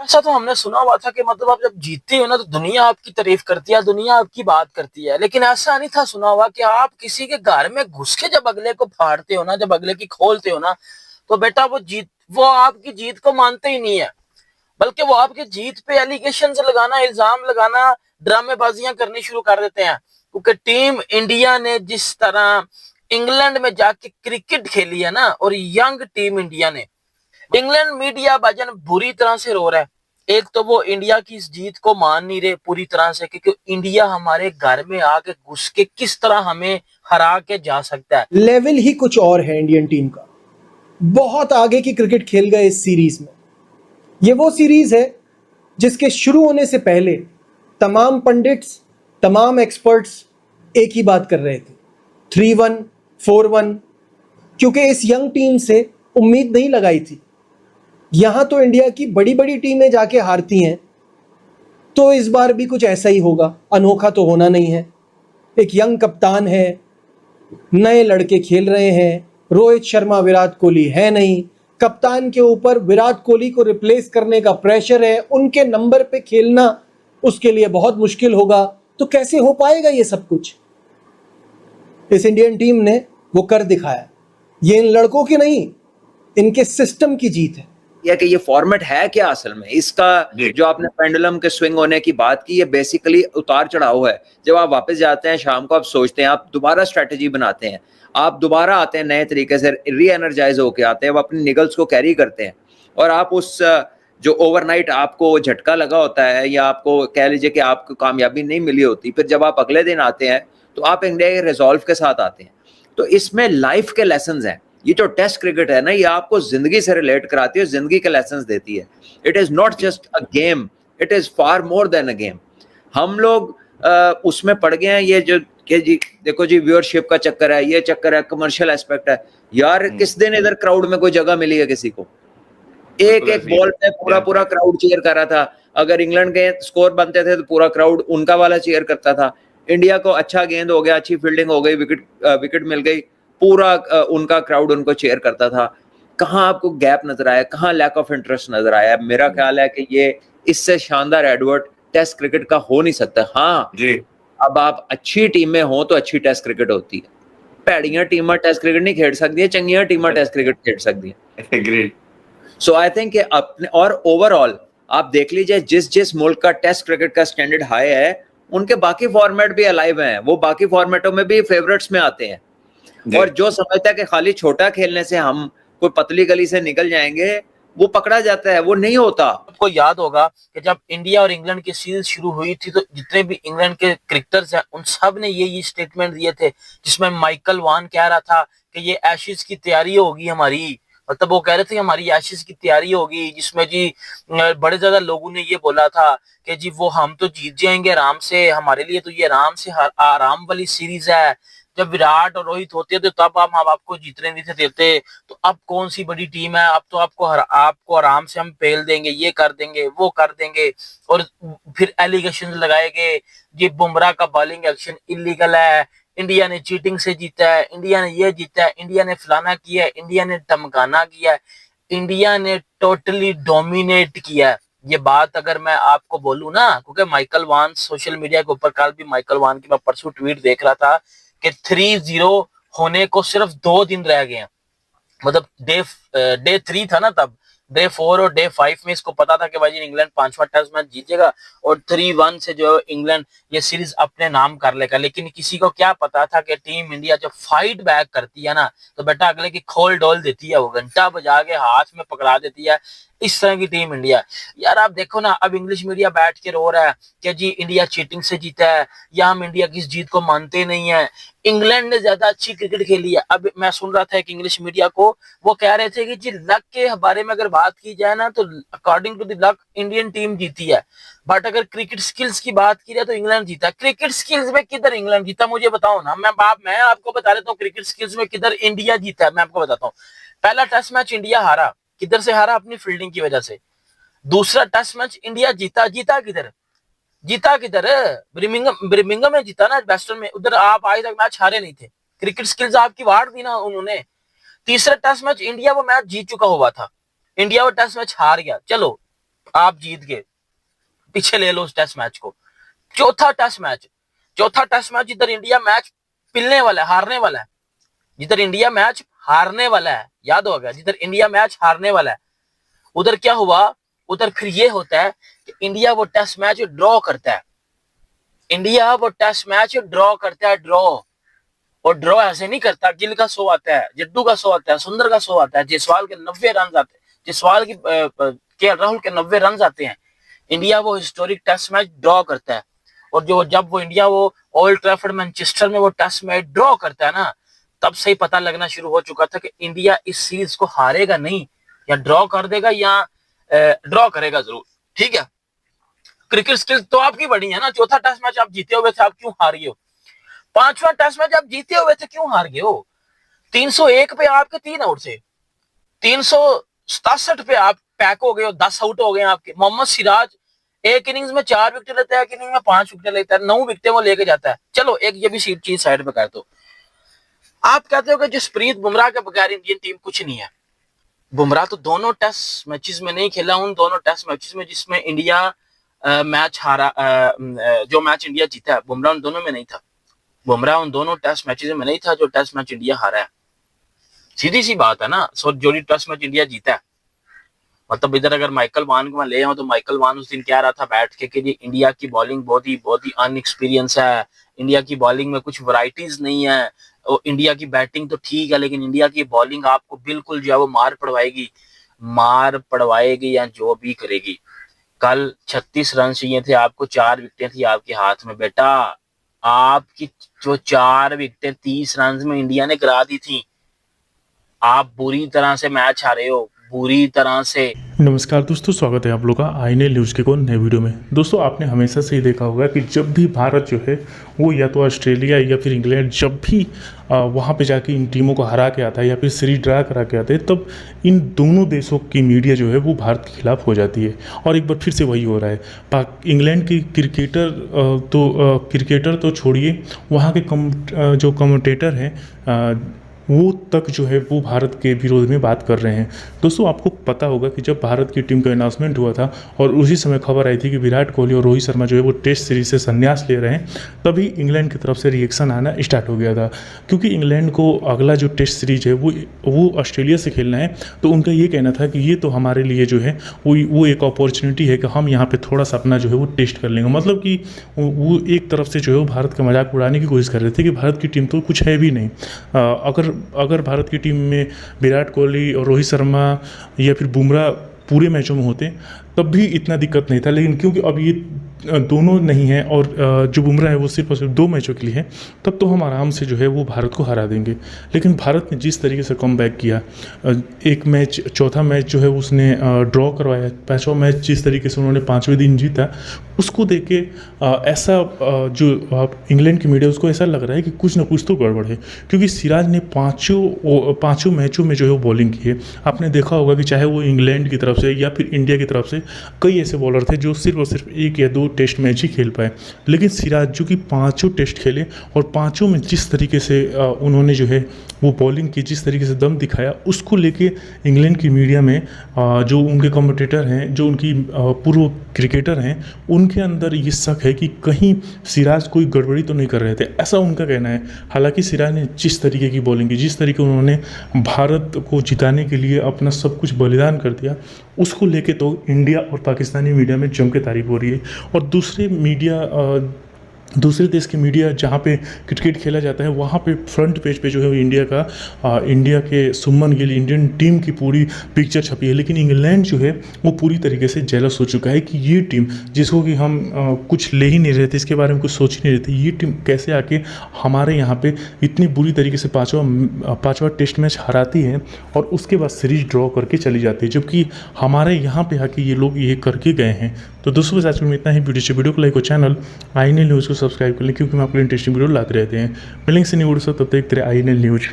ऐसा तो हमने सुना हुआ था कि मतलब आप जब जीतते हो ना तो दुनिया आपकी तारीफ करती है, दुनिया आपकी बात करती है, लेकिन ऐसा नहीं था सुना हुआ कि आप किसी के घर में घुस के जब अगले को फाड़ते हो ना, जब अगले की खोलते हो ना, तो बेटा वो आपकी जीत को मानते ही नहीं है, बल्कि वो आपकी जीत पे एलिगेशन लगाना, इल्जाम लगाना, ड्रामेबाजियां करनी शुरू कर देते हैं। क्योंकि टीम इंडिया ने जिस तरह इंग्लैंड में जाके क्रिकेट खेली है ना, और यंग टीम इंडिया ने, इंग्लैंड मीडिया भाईजान बुरी तरह से रो रहा है। एक तो वो इंडिया की इस जीत को मान नहीं रहे पूरी तरह से, क्योंकि इंडिया हमारे घर में आके घुस के किस तरह हमें हरा के जा सकता है। लेवल ही कुछ और है इंडियन टीम का, बहुत आगे की क्रिकेट खेल गए इस सीरीज में। ये वो सीरीज है जिसके शुरू होने से पहले तमाम पंडित्स, तमाम एक्सपर्ट्स एक ही बात कर रहे थे, 3-1, 4-1, क्योंकि इस यंग टीम से उम्मीद नहीं लगाई थी। यहां तो इंडिया की बड़ी बड़ी टीमें जाके हारती हैं, तो इस बार भी कुछ ऐसा ही होगा, अनोखा तो होना नहीं है। एक यंग कप्तान है, नए लड़के खेल रहे हैं, रोहित शर्मा विराट कोहली है नहीं, कप्तान के ऊपर विराट कोहली को रिप्लेस करने का प्रेशर है, उनके नंबर पे खेलना उसके लिए बहुत मुश्किल होगा। तो कैसे हो पाएगा ये सब कुछ? इस इंडियन टीम ने वो कर दिखाया। ये इन लड़कों की नहीं, इनके सिस्टम की जीत है। या कि ये फॉर्मेट है क्या असल में इसका, जो आपने पेंडुलम के स्विंग होने की बात की, ये बेसिकली उतार चढ़ाव है। जब आप वापस जाते हैं शाम को, आप सोचते हैं, आप दोबारा स्ट्रेटेजी बनाते हैं, आप दोबारा आते हैं, नए तरीके से री एनर्जाइज होके आते हैं, आप अपनी निगल्स को कैरी करते हैं, और आप उस जो ओवरनाइट आपको झटका लगा होता है, या आपको कह लीजिए कि आपको कामयाबी नहीं मिली होती, फिर जब आप अगले दिन आते हैं तो आप इंडिया के रिजॉल्व के साथ आते हैं। तो इसमें लाइफ के लेसन हैं। ये जो टेस्ट क्रिकेट है ना, ये आपको जिंदगी से रिलेट कराती है, जिंदगी के लेसन देती है। It is not just a game, it is far more than a game. हम लोग उसमें पड़ गए हैं, ये जो कि जी देखो जी व्यूअरशिप का चक्कर है, ये चक्कर है, कमर्शियल एस्पेक्ट है। यार किस दिन इधर क्राउड में कोई जगह मिली है किसी को? एक एक बॉल पे पूरा पूरा क्राउड चीयर कर रहा था। अगर इंग्लैंड के स्कोर बनते थे तो पूरा क्राउड उनका वाला चीयर करता था। इंडिया को अच्छा गेंद हो गया, अच्छी फील्डिंग हो गई, विकेट मिल गई, पूरा उनका क्राउड उनको चेयर करता था। कहाँ आपको गैप नजर आया, कहाँ लैक ऑफ इंटरेस्ट नजर आया? मेरा ख्याल है कि ये इससे शानदार एडवर्ट टेस्ट क्रिकेट का हो नहीं सकता। हाँ जी, अब आप अच्छी टीम में हो तो अच्छी टेस्ट क्रिकेट होती है। भैड़ियां टीमां टेस्ट क्रिकेट नहीं खेल सकती, चंगियां टीमां टेस्ट क्रिकेट खेल सकती है। ग्रेट। सो आई थिंक अपने और ओवरऑल आप देख लीजिए, जिस जिस मुल्क का टेस्ट क्रिकेट का स्टैंडर्ड हाई है, उनके बाकी फॉर्मेट भी अलाइव हैं, वो बाकी फॉर्मेटों में भी फेवरेट्स में आते हैं। और जो समझता है कि खाली छोटा खेलने से हम कोई पतली गली से निकल जाएंगे, वो पकड़ा जाता है, वो नहीं होता। आपको याद होगा कि जब इंडिया और इंग्लैंड की सीरीज शुरू हुई थी, तो जितने भी इंग्लैंड के क्रिकेटर्स हैं उन सब ने ये स्टेटमेंट दिए थे, जिसमें माइकल वान कह रहा था कि ये एशेज की तैयारी होगी हमारी। मतलब वो कह रहे थे हमारी एशेज की तैयारी होगी, जिसमें जी बड़े ज्यादा लोगों ने ये बोला था कि जी वो हम तो जीत जाएंगे आराम से, हमारे लिए तो ये आराम से आराम वाली सीरीज है। जब विराट और रोहित होते थे तब हम आपको जीतने नहीं थे देते, तो अब कौन सी बड़ी टीम है, अब तो आपको आराम से हम पेल देंगे, ये कर देंगे, वो कर देंगे। और फिर एलिगेशन लगाए गए, ये बुमराह का बॉलिंग एक्शन इलीगल है, इंडिया ने चीटिंग से जीता है, इंडिया ने ये जीता है, इंडिया ने फलाना किया है, इंडिया ने धमकाना किया है, इंडिया ने टोटली डोमिनेट किया है। ये बात अगर मैं आपको बोलूं ना, क्योंकि माइकल वान सोशल मीडिया के ऊपर, कल भी माइकल वान की मैं परसों ट्वीट देख रहा था कि 3-0 होने को सिर्फ 2 दिन रह गए हैं। मतलब डे 3 था ना तब, डे 4 और डे 5 में इसको पता था कि भाई इंग्लैंड 5वां टेस्ट मैच जीतेगा और 3-1 से जो इंग्लैंड ये सीरीज अपने नाम कर लेगा। लेकिन किसी को क्या पता था कि टीम इंडिया जब फाइट बैक करती है ना, तो बेटा अगले की खोल डोल देती है, वो घंटा बजा के हाथ में पकड़ा देती है। इस तरह की टीम इंडिया। यार आप देखो ना, अब इंग्लिश मीडिया बैठ के रो रहा है कि जी इंडिया चीटिंग से जीता है, या हम इंडिया की इस जीत को मानते नहीं है, इंग्लैंड ने ज्यादा अच्छी क्रिकेट खेली है। अब मैं सुन रहा था एक इंग्लिश मीडिया को, वो कह रहे थे कि जी लक के बारे में अगर बात की जाए ना, तो according to the luck Indian team जीती है, बट अगर क्रिकेट स्किल्स की बात की जाए तो इंग्लैंड जीता। क्रिकेट स्किल्स में किधर इंग्लैंड जीता, मुझे बताओ ना। मैं आपको बता देता हूँ क्रिकेट स्किल्स में किधर इंडिया जीता है। मैं आपको बताता हूँ, पहला टेस्ट मैच इंडिया हारा, किधर से हारा? अपनी फील्डिंग की वजह से। दूसरा टेस्ट मैच इंडिया जीता, जीता किधर? जीता किधर? ब्रिमिंगम में जीता ना, वेस्टर्न में। उधर आप आज तक मैच हारे नहीं थे, क्रिकेट स्किल्स आपकी वाड़ दी ना उन्होंने। तीसरा टेस्ट मैच इंडिया वो मैच जीत चुका हुआ था, इंडिया वो टेस्ट मैच हार गया। चलो आप जीत गए, पीछे ले लो उस टेस्ट मैच को। चौथा टेस्ट मैच जिधर इंडिया मैच पिलने वाला है, हारने वाला है, जिधर इंडिया मैच हारने वाला है, याद होगा, जिधर इंडिया मैच हारने वाला है, उधर क्या हुआ, उधर फिर ये होता है कि इंडिया वो टेस्ट मैच ड्रॉ करता है। इंडिया वो टेस्ट मैच ड्रॉ करता है, और ड्रॉ ऐसे नहीं करता, गिल का 100 आता है, जड्डू का 100 आता है, सुंदर का 100 आता है, जायसवाल के 90 रन आते हैं, जायसवाल के राहुल के 90 रन आते हैं। इंडिया वो हिस्टोरिक टेस्ट मैच ड्रॉ करता है, और जब वो इंडिया वो ओल्ड ट्रैफर्ड मैनचेस्टर में वो टेस्ट मैच ड्रॉ करता है ना, तब से ही पता लगना शुरू हो चुका था कि इंडिया इस सीरीज को हारेगा नहीं, या ड्रॉ कर देगा, या ड्रॉ करेगा जरूर। ठीक है, क्रिकेट स्किल्स तो आपकी बड़ी है ना। चौथा टेस्ट मैच आप जीते हुए थे, आप क्यों हार गए हो? पांचवा टेस्ट मैच आप जीते हुए थे, क्यों हार गए हो? 301 पे आपके 3 आउट थे, 367 पे आप पैक हो गए हो, 10 आउट हो गए आपके। मोहम्मद सिराज एक इनिंग्स में 4 विकेट लेता है, एक इनिंग्स में 5 विकेट लेता है, 9 विकेटें वो लेके जाता है। चलो एक ये भी चीज साइड पे कर दो। आप कहते हो कि जसप्रीत बुमराह के बगैर इंडियन टीम कुछ नहीं है। बुमराह तो दोनों टेस्ट मैचेस में नहीं खेला, उन दोनों टेस्ट मैचेस में जिसमें इंडिया मैच हारा, जो मैच इंडिया जीता है, बुमराह उन दोनों में नहीं था। बुमराह उन दोनों टेस्ट मैचेस में नहीं था जो टेस्ट मैच इंडिया हारा है। सीधी सी बात है ना। जो टेस्ट मैच इंडिया जीता है, मतलब इधर अगर माइकल वान को मैं ले आऊं तो माइकल वान उस दिन कह रहा था बैठ के कि जी इंडिया की बॉलिंग बहुत ही अनएक्सपीरियंस है, इंडिया की बॉलिंग में कुछ वैरायटीज नहीं है, और इंडिया की बैटिंग तो ठीक है लेकिन इंडिया की बॉलिंग आपको बिल्कुल जो है वो मार पड़वाएगी या जो भी करेगी। कल 36 रन चाहिए थे आपको, 4 विकेटें थी आपके हाथ में बेटा। आपकी जो 4 विकेटें 30 रन में इंडिया ने गिरा दी थी। आप बुरी तरह से मैच हारे हो, बुरी तरह से। नमस्कार दोस्तों, स्वागत है आप लोग का आईएनएल न्यूज़ के को नए वीडियो में। दोस्तों आपने हमेशा से ही देखा होगा कि जब भी भारत जो है वो या तो ऑस्ट्रेलिया या फिर इंग्लैंड जब भी वहाँ पे जाके इन टीमों को हरा के आता है या फिर सीरीज ड्रा करा के आता है, तब इन दोनों देशों की मीडिया जो है वो भारत के खिलाफ हो जाती है। और एक बार फिर से वही हो रहा है। इंग्लैंड की क्रिकेटर तो छोड़िए, वहाँ के जो कमेंटेटर हैं वो तक जो है वो भारत के विरोध में बात कर रहे हैं। दोस्तों आपको पता होगा कि जब भारत की टीम का अनाउंसमेंट हुआ था और उसी समय खबर आई थी कि विराट कोहली और रोहित शर्मा जो है वो टेस्ट सीरीज से संन्यास ले रहे हैं, तभी इंग्लैंड की तरफ से रिएक्शन आना स्टार्ट हो गया था। क्योंकि इंग्लैंड को अगला जो टेस्ट सीरीज है वो ऑस्ट्रेलिया से खेलना है, तो उनका ये कहना था कि ये तो हमारे लिए जो है वो एक अपॉर्चुनिटी है कि हम यहाँ पर थोड़ा सा अपना जो है वो टेस्ट कर लेंगे। मतलब कि वो एक तरफ से जो है वो भारत का मजाक उड़ाने की कोशिश कर रहे थे कि भारत की टीम तो कुछ है भी नहीं। अगर भारत की टीम में विराट कोहली और रोहित शर्मा या फिर बुमराह पूरे मैचों में होते तब भी इतना दिक्कत नहीं था, लेकिन क्योंकि अब ये दोनों नहीं हैं और जो बुमराह है वो सिर्फ और सिर्फ 2 मैचों के लिए है, तब तो हम आराम से जो है वो भारत को हरा देंगे। लेकिन भारत ने जिस तरीके से कम बैक किया, एक मैच, चौथा मैच जो है उसने ड्रॉ करवाया, 5वां मैच जिस तरीके से उन्होंने 5वें दिन जीता, उसको देख के ऐसा जो इंग्लैंड की मीडिया उसको ऐसा लग रहा है कि कुछ ना कुछ तो गड़बड़ है। क्योंकि सिराज ने पाँचों मैचों में जो है वो बॉलिंग की है। आपने देखा होगा कि चाहे वो इंग्लैंड की तरफ से या फिर इंडिया की तरफ से कई ऐसे बॉलर थे जो सिर्फ और सिर्फ 1 या 2 टेस्ट मैच ही खेल पाए, लेकिन सिराज जो कि 5 टेस्ट खेले और 5 में जिस तरीके से उन्होंने जो है वो बॉलिंग की, जिस तरीके से दम दिखाया, उसको लेके इंग्लैंड की मीडिया में जो उनके कमेंटेटर हैं, जो उनकी पूर्व क्रिकेटर हैं, उनके अंदर ये शक है कि कहीं सिराज कोई गड़बड़ी तो नहीं कर रहे थे, ऐसा उनका कहना है। हालांकि सिराज ने जिस तरीके की बॉलिंग की, जिस तरीके उन्होंने भारत को जिताने के लिए अपना सब कुछ बलिदान कर दिया, उसको लेके तो इंडिया और पाकिस्तानी मीडिया में जम के तारीफ हो रही है। और दूसरे देश की मीडिया जहाँ पे क्रिकेट खेला जाता है, वहाँ पे फ्रंट पेज पे जो है इंडिया के सुमन गिल, इंडियन टीम की पूरी पिक्चर छपी है। लेकिन इंग्लैंड जो है वो पूरी तरीके से जेलस हो चुका है कि ये टीम जिसको कि हम कुछ ले ही नहीं रहे थे, इसके बारे में कुछ सोच ही नहीं रहे थे, ये टीम कैसे आके हमारे यहाँ पे इतनी बुरी तरीके से पाँचवा टेस्ट मैच हराती है और उसके बाद सीरीज ड्रॉ करके चली जाती है, जबकि हमारे यहाँ पे आके ये लोग ये करके गए हैं। तो दोस्तों बस आज में इतना ही। वीडियो को लाइक और चैनल आईएनएल न्यूज़ को सब्सक्राइब कर लें, क्योंकि हम आपके लिए इंटरेस्टिंग वीडियो लाते रहते हैं। मिलेंगे से न्यूज़, तब तक आईएनएल न्यूज़।